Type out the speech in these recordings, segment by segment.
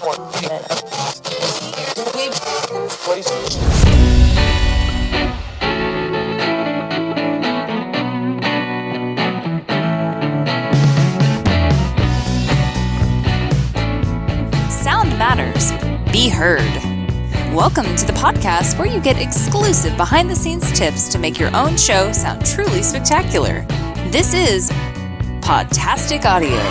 Sound matters. Be heard. Welcome to the podcast where you get exclusive behind-the-scenes tips to make your own show sound truly spectacular. This is Podtastic Audio.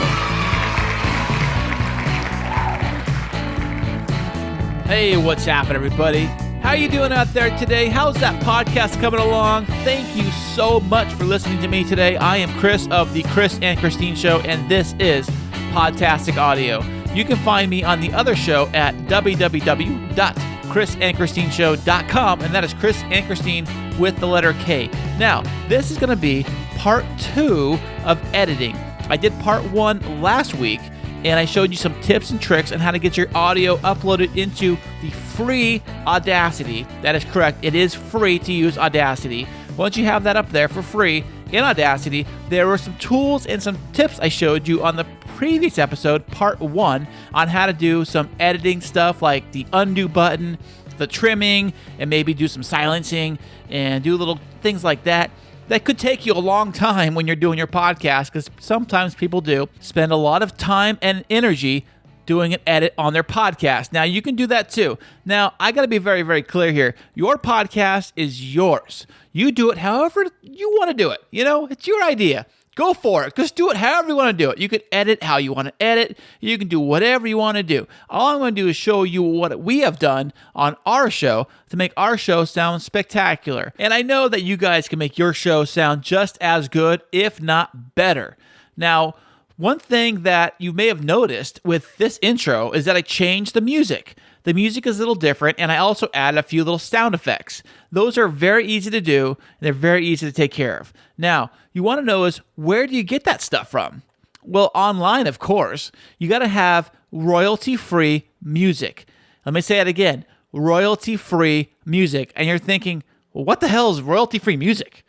Hey, what's happening, everybody? How you doing out there today? How's that podcast coming along? Thank you so much for listening to me today. I am Chris of the Chris and Christine Show, and this is Podtastic Audio. You can find me on the other show at www.chrisandchristineshow.com, and that is Chris and Christine with the letter K. Now, this is going to be part 2 of editing. I did part 1 last week, and I showed you some tips and tricks on how to get your audio uploaded into the free Audacity. That is correct. It is free to use Audacity. Once you have that up there for free in Audacity, there were some tools and some tips I showed you on the previous episode, part 1, on how to do some editing stuff like the undo button, the trimming, and maybe do some silencing and do little things like that. That could take you a long time when you're doing your podcast, because sometimes people do spend a lot of time and energy doing an edit on their podcast. Now, you can do that too. Now, I got to be very, very clear here. Your podcast is yours. You do it however you want to do it. You know, it's your idea. Go for it. Just do it however you want to do it. You can edit how you want to edit. You can do whatever you want to do. All I'm going to do is show you what we have done on our show to make our show sound spectacular. And I know that you guys can make your show sound just as good, if not better. Now, one thing that you may have noticed with this intro is that I changed the music. The music is a little different, and I also added a few little sound effects. Those are very easy to do, and they're very easy to take care of. Now, you want to know is, where do you get that stuff from? Well, online, of course. You got to have royalty-free music. Let me say it again, royalty-free music. And you're thinking, well, what the hell is royalty-free music?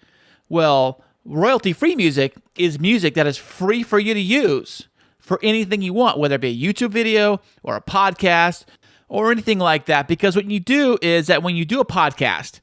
Well, royalty-free music is music that is free for you to use for anything you want, whether it be a YouTube video or a podcast or anything like that. Because what you do is that when you do a podcast,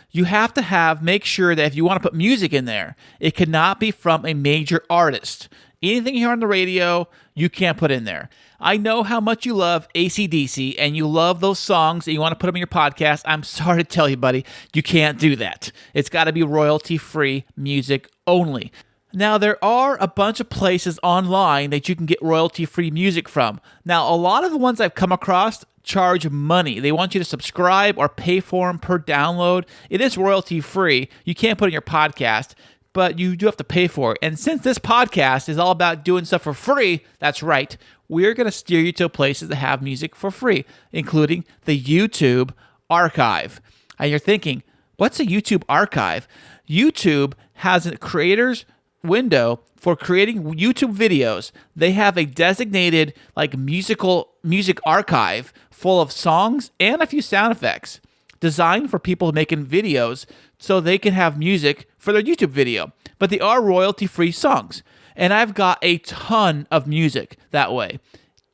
you have to make sure that if you want to put music in there, it cannot be from a major artist. Anything you hear on the radio, you can't put in there. I know how much you love AC/DC and you love those songs and you want to put them in your podcast. I'm sorry to tell you, buddy, you can't do that. It's got to be royalty-free music only. Now, there are a bunch of places online that you can get royalty-free music from. Now, a lot of the ones I've come across charge money. They want you to subscribe or pay for them per download. It is royalty-free. You can't put it in your podcast, but you do have to pay for it. And since this podcast is all about doing stuff for free, that's right, we're going to steer you to places that have music for free, including the YouTube Archive. And you're thinking, what's a YouTube Archive? YouTube has a creator's window for creating YouTube videos. They have a designated music archive full of songs and a few sound effects designed for people making videos so they can have music for their YouTube video. But they are royalty-free songs. And I've got a ton of music that way.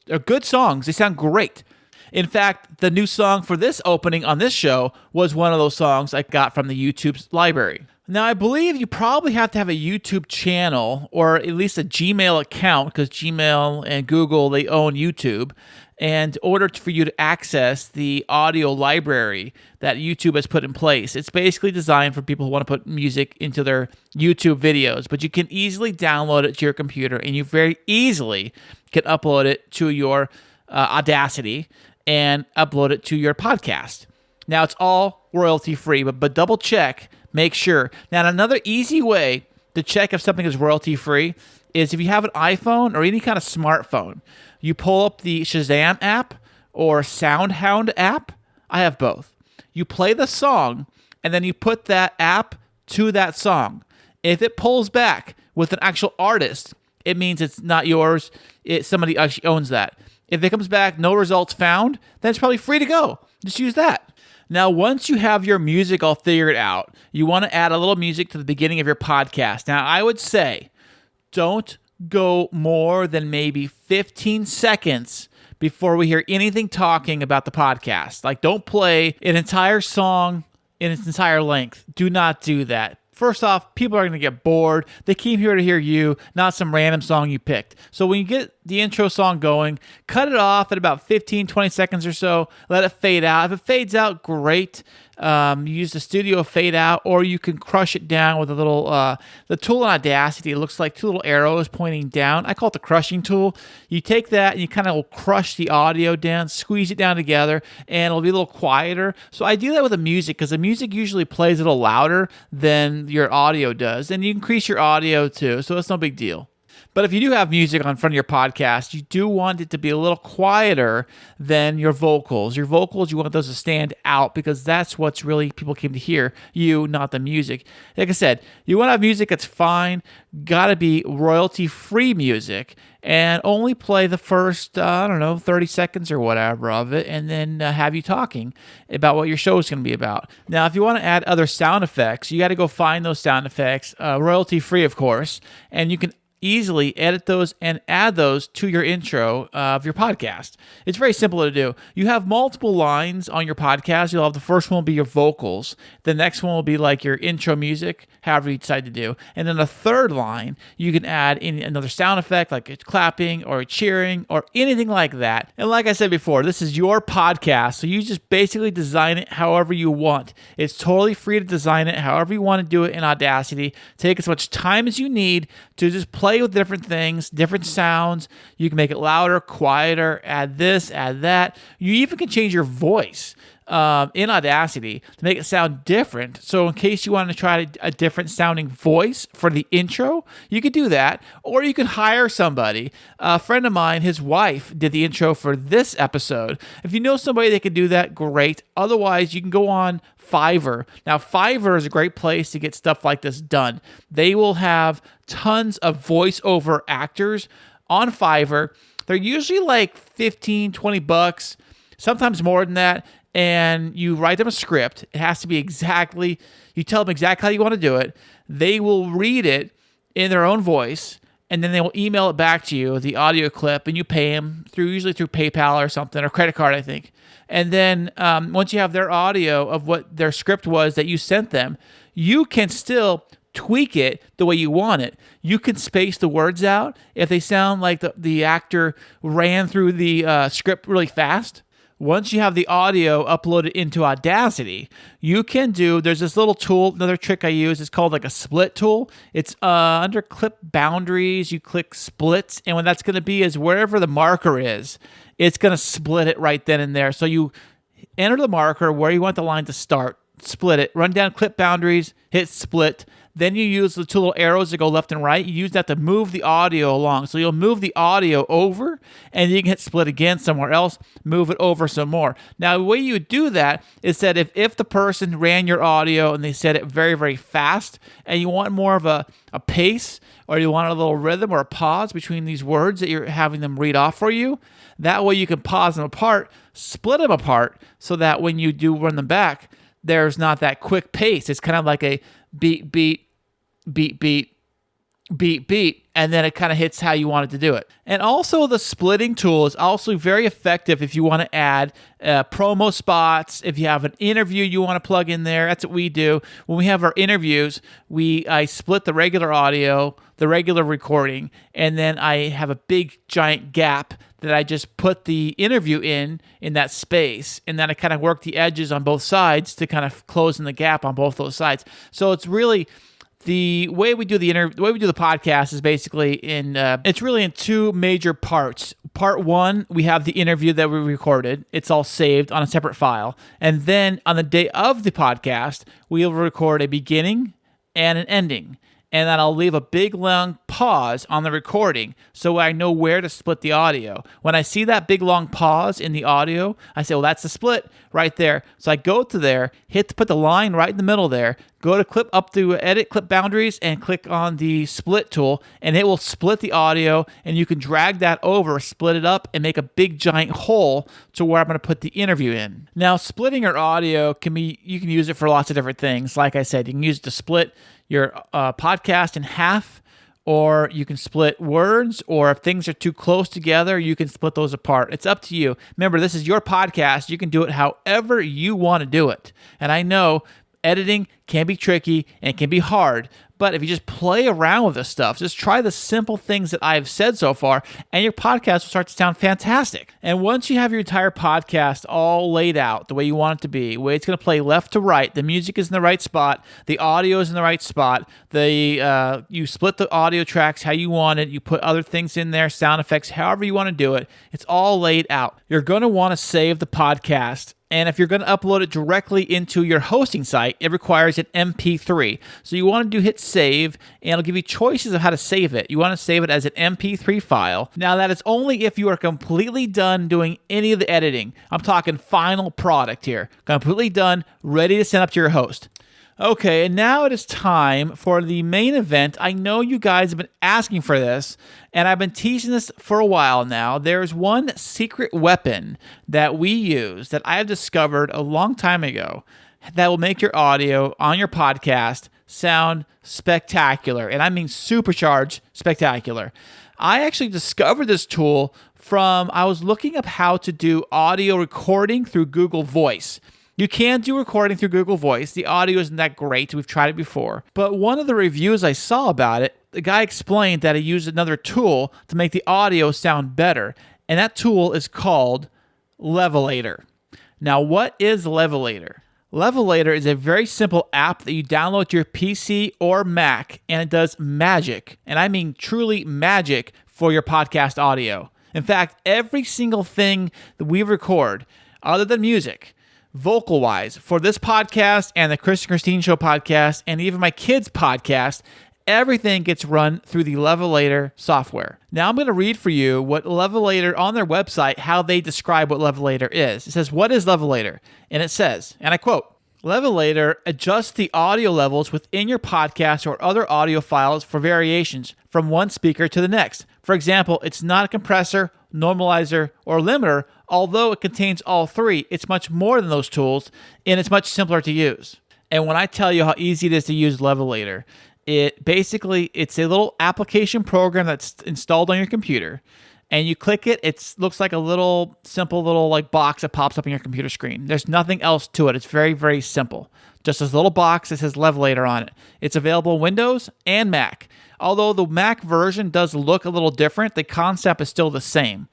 They're good songs. They sound great. In fact, the new song for this opening on this show was one of those songs I got from the YouTube's library. Now, I believe you probably have to have a YouTube channel or at least a Gmail account, because Gmail and Google, they own YouTube. And in order for you to access the audio library that YouTube has put in place, it's basically designed for people who want to put music into their YouTube videos. But you can easily download it to your computer, and you very easily can upload it to your Audacity and upload it to your podcast. Now, it's all royalty-free, but double check. Make sure. Now, another easy way to check if something is royalty-free is if you have an iPhone or any kind of smartphone, you pull up the Shazam app or SoundHound app. I have both. You play the song, and then you put that app to that song. If it pulls back with an actual artist, it means it's not yours. Somebody actually owns that. If it comes back, no results found, then it's probably free to go. Just use that. Now, once you have your music all figured out, you want to add a little music to the beginning of your podcast. Now, I would say don't go more than maybe 15 seconds before we hear anything talking about the podcast. Like, don't play an entire song in its entire length. Do not do that. First off, people are going to get bored. They came here to hear you, not some random song you picked. So when you get the intro song going, cut it off at about 15, 20 seconds or so. Let it fade out. If it fades out, great. Use the studio fade out, or you can crush it down with a little, the tool in Audacity. It looks like two little arrows pointing down. I call it the crushing tool. You take that and you kind of will crush the audio down, squeeze it down together, and it'll be a little quieter. So I do that with the music because the music usually plays a little louder than your audio does, and you increase your audio too, so it's no big deal. But if you do have music on front of your podcast, you do want it to be a little quieter than your vocals. Your vocals, you want those to stand out because that's what's really people came to hear, you, not the music. Like I said, you want to have music that's fine, got to be royalty-free music, and only play the first, 30 seconds or whatever of it, and then have you talking about what your show is going to be about. Now, if you want to add other sound effects, you got to go find those sound effects, royalty-free, of course, and you can easily edit those and add those to your intro of your podcast. It's very simple to do. You have multiple lines on your podcast. You'll have the first one will be your vocals. The next one will be like your intro music, however you decide to do. And then the third line, you can add in another sound effect like it's clapping or cheering or anything like that. And like I said before, this is your podcast, so you just basically design it however you want. It's totally free to design it however you want to do it in Audacity. Take as much time as you need to just play with different things, different sounds. You can make it louder, quieter, add this, add that. You even can change your voice in Audacity to make it sound different. So in case you want to try a different sounding voice for the intro, you could do that. Or you could hire somebody. A friend of mine, his wife, did the intro for this episode. If you know somebody that could do that, great. Otherwise, you can go on Fiverr. Now, Fiverr is a great place to get stuff like this done. They will have tons of voiceover actors on Fiverr. They're usually like 15, 20 bucks, sometimes more than that. And you write them a script. It has to be exactly, you tell them exactly how you want to do it. They will read it in their own voice, and then they will email it back to you, the audio clip, and you pay them usually through PayPal or something, or credit card, I think. And then once you have their audio of what their script was that you sent them, you can still tweak it the way you want it. You can space the words out if they sound like the actor ran through the script really fast. Once you have the audio uploaded into Audacity, you can there's this little tool, another trick I use, it's called like a split tool. It's under clip boundaries, you click splits, and what that's going to be is wherever the marker is, it's going to split it right then and there. So you enter the marker where you want the line to start, split it, run down clip boundaries, hit split. Then you use the two little arrows that go left and right. You use that to move the audio along. So you'll move the audio over, and you can hit split again somewhere else, move it over some more. Now, the way you would do that is that if the person ran your audio and they said it very, very fast, and you want more of a pace, or you want a little rhythm or a pause between these words that you're having them read off for you, that way you can pause them apart, split them apart, so that when you do run them back, there's not that quick pace. It's kind of like a beat, beat, beat, beat, beat, beat, and then it kind of hits how you want it to do it. And also the splitting tool is also very effective if you want to add promo spots, if you have an interview you want to plug in there. That's what we do. When we have our interviews, I split the regular audio, the regular recording, and then I have a big giant gap that I just put the interview in that space, and then I kind of work the edges on both sides to kind of close in the gap on both those sides. So it's really the way we do the podcast is basically it's really in two major parts. Part one, we have the interview that we recorded. It's all saved on a separate file. And then on the day of the podcast, we'll record a beginning and an ending. And then I'll leave a big long pause on the recording so I know where to split the audio. When I see that big long pause in the audio, I say, well, that's the split right there. So I go to there, put the line right in the middle there, go to clip up to edit clip boundaries and click on the split tool, and it will split the audio, and you can drag that over, split it up, and make a big giant hole to where I'm going to put the interview in. Now, splitting your audio you can use it for lots of different things. Like I said, you can use it to split your podcast in half, or you can split words, or if things are too close together, you can split those apart. It's up to you. Remember, this is your podcast. You can do it however you want to do it. And I know editing can be tricky and it can be hard, but if you just play around with this stuff, just try the simple things that I've said so far, and your podcast will start to sound fantastic. And once you have your entire podcast all laid out the way you want it to be, where it's going to play left to right, the music is in the right spot, the audio is in the right spot, you split the audio tracks how you want it, you put other things in there, sound effects, however you want to do it, it's all laid out. You're going to want to save the podcast. And if you're going to upload it directly into your hosting site, it requires an MP3. So you want to hit save, and it'll give you choices of how to save it. You want to save it as an MP3 file. Now, that is only if you are completely done doing any of the editing. I'm talking final product here. Completely done, ready to send up to your host. Okay, and now it is time for the main event. I know you guys have been asking for this, and I've been teasing this for a while now. There's one secret weapon that we use that I have discovered a long time ago that will make your audio on your podcast sound spectacular, and I mean supercharged spectacular. I actually discovered this tool I was looking up how to do audio recording through Google Voice. You can do recording through Google Voice. The audio isn't that great. We've tried it before. But one of the reviews I saw about it, the guy explained that he used another tool to make the audio sound better. And that tool is called Levelator. Now, what is Levelator? Levelator is a very simple app that you download to your PC or Mac, and it does magic. And I mean truly magic for your podcast audio. In fact, every single thing that we record, other than music, vocal-wise, for this podcast and the Chris and Christine Show podcast and even my kids' podcast, everything gets run through the Levelator software. Now I'm going to read for you what Levelator, on their website, how they describe what Levelator is. It says, what is Levelator? And it says, and I quote, Levelator adjusts the audio levels within your podcast or other audio files for variations from one speaker to the next. For example, it's not a compressor, normalizer, or limiter. Although it contains all three, it's much more than those tools, and it's much simpler to use. And when I tell you how easy it is to use Levelator, it's a little application program that's installed on your computer, and you click it, it looks like a simple little box that pops up on your computer screen. There's nothing else to it. It's very, very simple. Just this little box that says Levelator on it. It's available on Windows and Mac. Although the Mac version does look a little different, the concept is still the same.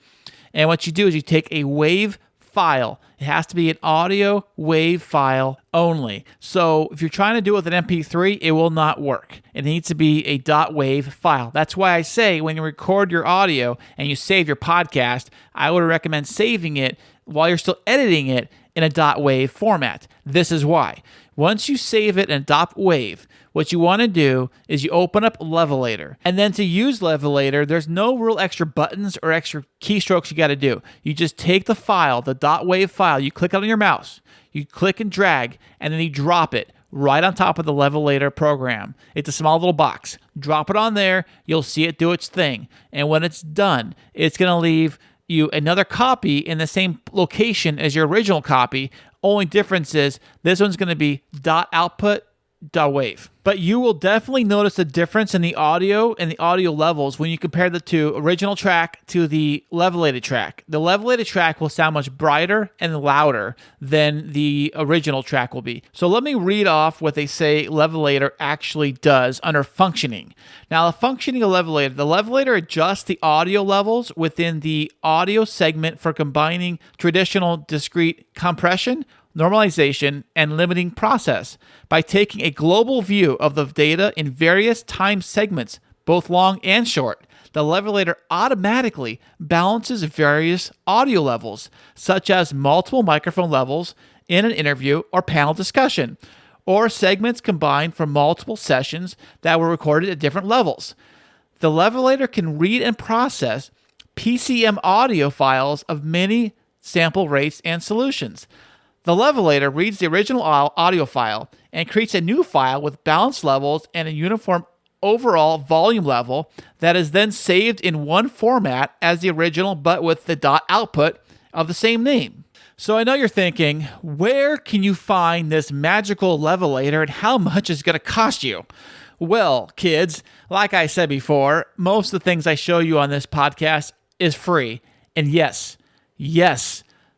And what you do is you take a WAV file. It has to be an audio WAV file only. So if you're trying to do it with an MP3, it will not work. It needs to be a .wav file. That's why I say when you record your audio and you save your podcast, I would recommend saving it while you're still editing it in a .wav format. This is why. Once you save it in a .wav, what you want to do is you open up Levelator. And then to use Levelator, there's no real extra buttons or extra keystrokes you got to do. You just take the file, the .wav file, you click it on your mouse, you click and drag, and then you drop it right on top of the Levelator program. It's a small little box. Drop it on there, you'll see it do its thing. And when it's done, it's going to leave you another copy in the same location as your original copy. Only difference is this one's going to be .output, .wav. But you will definitely notice a difference in the audio and the audio levels when you compare the two original track to the levelated track. The levelated track will sound much brighter and louder than the original track will be. So let me read off what they say Levelator actually does under functioning. Now, the functioning of Levelator, the Levelator adjusts the audio levels within the audio segment for combining traditional discrete compression, normalization, and limiting process by taking a global view of the data in various time segments, both long and short. The Levelator automatically balances various audio levels, such as multiple microphone levels in an interview or panel discussion, or segments combined from multiple sessions that were recorded at different levels. The Levelator can read and process PCM audio files of many sample rates and solutions. The Levelator reads the original audio file and creates a new file with balanced levels and a uniform overall volume level that is then saved in one format as the original, but with the .output of the same name. So I know you're thinking, where can you find this magical Levelator and how much is it going to cost you? Well, kids, like I said before, most of the things I show you on this podcast is free. And yes,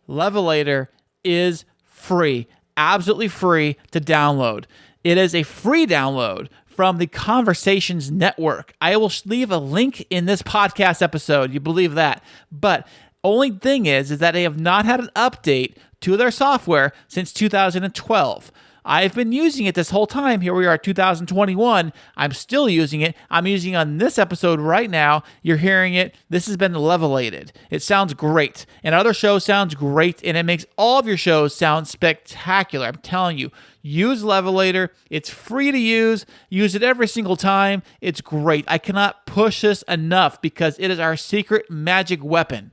Levelator is free, absolutely free to download. It is a free download from the Conversations Network. I will leave a link in this podcast episode. You believe that? But only thing is that they have not had an update to their software since 2012. I've been using it this whole time. Here we are, 2021. I'm still using it. I'm using it on this episode right now. You're hearing it. This has been levelated. It sounds great. And other shows sounds great, and it makes all of your shows sound spectacular. I'm telling you, use Levelator. It's free to use. Use it every single time. It's great. I cannot push this enough because it is our secret magic weapon.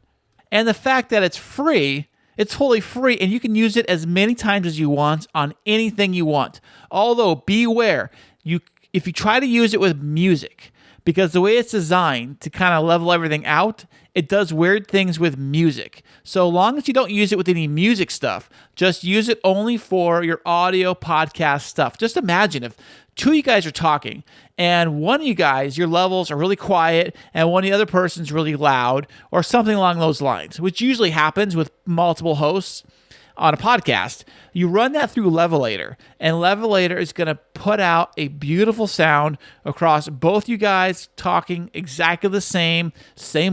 And the fact that it's free, it's totally free, and you can use it as many times as you want on anything you want. Although, beware, if you try to use it with music, because the way it's designed to kind of level everything out, it does weird things with music. So long as you don't use it with any music stuff, just use it only for your audio podcast stuff. Just imagine if two of you guys are talking, and one of you guys, your levels are really quiet, and one of the other person's really loud, or something along those lines, which usually happens with multiple hosts on a podcast. You run that through Levelator, and Levelator is going to put out a beautiful sound across both you guys talking exactly the same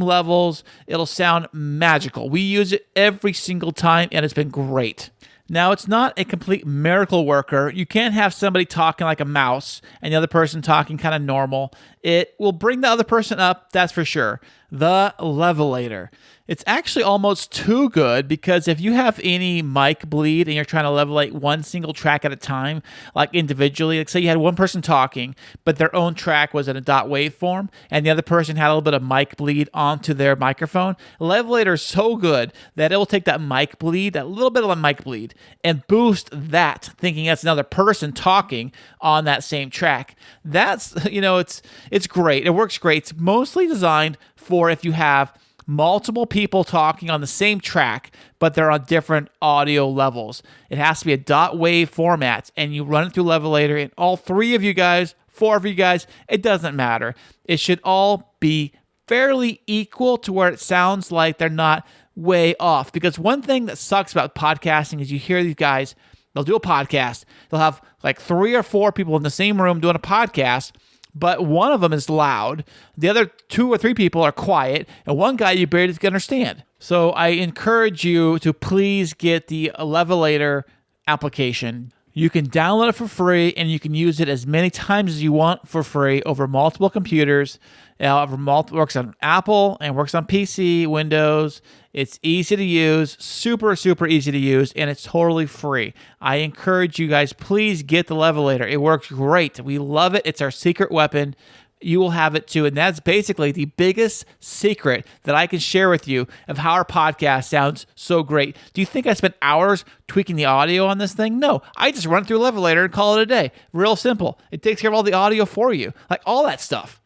levels. It'll sound magical. We use it every single time, and it's been great. Now, it's not a complete miracle worker. You can't have somebody talking like a mouse and the other person talking kind of normal. It will bring the other person up, that's for sure. The Levelator. It's actually almost too good because if you have any mic bleed and you're trying to levelate one single track at a time, like individually, like say you had one person talking, but their own track was in a dot waveform and the other person had a little bit of mic bleed onto their microphone, Levelator is so good that it will take that mic bleed, that little bit of a mic bleed, and boost that, thinking that's another person talking on that same track. That's, it's great. It works great. It's mostly designed for if you have multiple people talking on the same track, but they're on different audio levels. It has to be a dot wave format, and you run it through Levelator, and all three of you guys, four of you guys, it doesn't matter. It should all be fairly equal to where it sounds like they're not way off. Because one thing that sucks about podcasting is you hear these guys, they'll do a podcast, they'll have like 3 or 4 people in the same room doing a podcast, but one of them is loud, the other 2 or 3 people are quiet, and one guy you barely can understand. So I encourage you to please get the Levelator application. You can download it for free, and you can use it as many times as you want for free over multiple computers. It works on Apple and works on PC, Windows. It's easy to use, super, super easy to use, and it's totally free. I encourage you guys, please get the Levelator. It works great. We love it. It's our secret weapon. You will have it too, and that's basically the biggest secret that I can share with you of how our podcast sounds so great. Do you think I spent hours tweaking the audio on this thing? No, I just run it through Levelator and call it a day. Real simple. It takes care of all the audio for you, like all that stuff.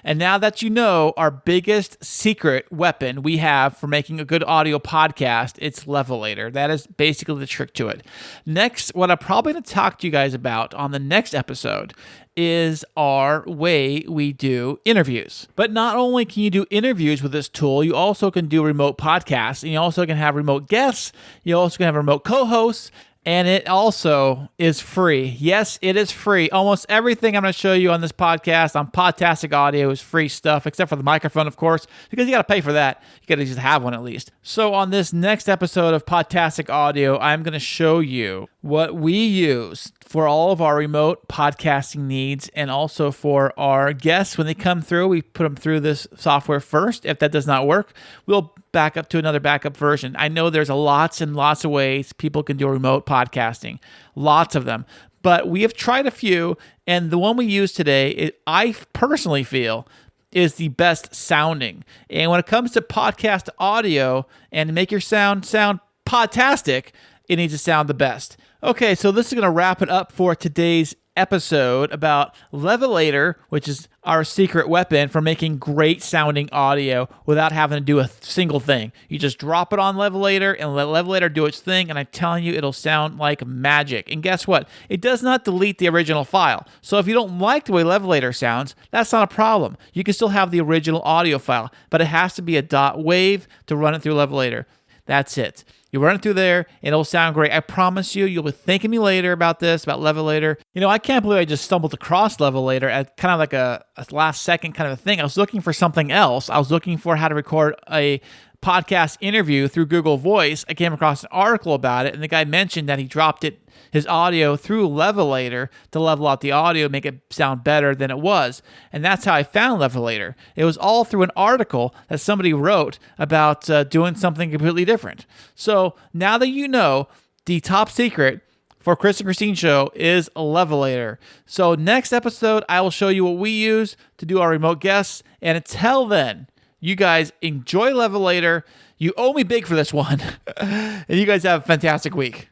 And now that you know our biggest secret weapon we have for making a good audio podcast, it's Levelator. That is basically the trick to it. Next, what I'm probably going to talk to you guys about on the next episode is our way we do interviews. But not only can you do interviews with this tool, you also can do remote podcasts, and you also can have remote guests. You also can have remote co-hosts. And it also is free. Yes, it is free. Almost everything I'm going to show you on this podcast on Podtastic Audio is free stuff, except for the microphone, of course, because you got to pay for that. You got to just have one at least. So on this next episode of Podtastic Audio, I'm going to show you what we use for all of our remote podcasting needs, and also for our guests when they come through. We put them through this software first. If that does not work, we'll back up to another backup version. I know there's lots and lots of ways people can do remote podcasting, lots of them, but we have tried a few, and the one we use today, I personally feel, is the best sounding. And when it comes to podcast audio and to make your sound podtastic, it needs to sound the best. Okay, so this is going to wrap it up for today's episode about Levelator, which is our secret weapon for making great sounding audio without having to do a single thing. You just drop it on Levelator and let Levelator do its thing, and I'm telling you, it'll sound like magic. And guess what? It does not delete the original file. So if you don't like the way Levelator sounds, that's not a problem. You can still have the original audio file, but it has to be a .wav to run it through Levelator. That's it. You run it through there, and it'll sound great. I promise you, you'll be thanking me later about this, about Levelator. I can't believe I just stumbled across Levelator at kind of like a last second kind of a thing. I was looking for something else. I was looking for how to record a podcast interview through Google Voice. I came across an article about it, and the guy mentioned that he dropped his audio through Levelator to level out the audio, make it sound better than it was. And that's how I found Levelator. It was all through an article that somebody wrote about doing something completely different. So now that you know, the top secret for Chris and Christine Show is a Levelator. So next episode, I will show you what we use to do our remote guests. And until then, you guys enjoy Levelator. You owe me big for this one. And you guys have a fantastic week.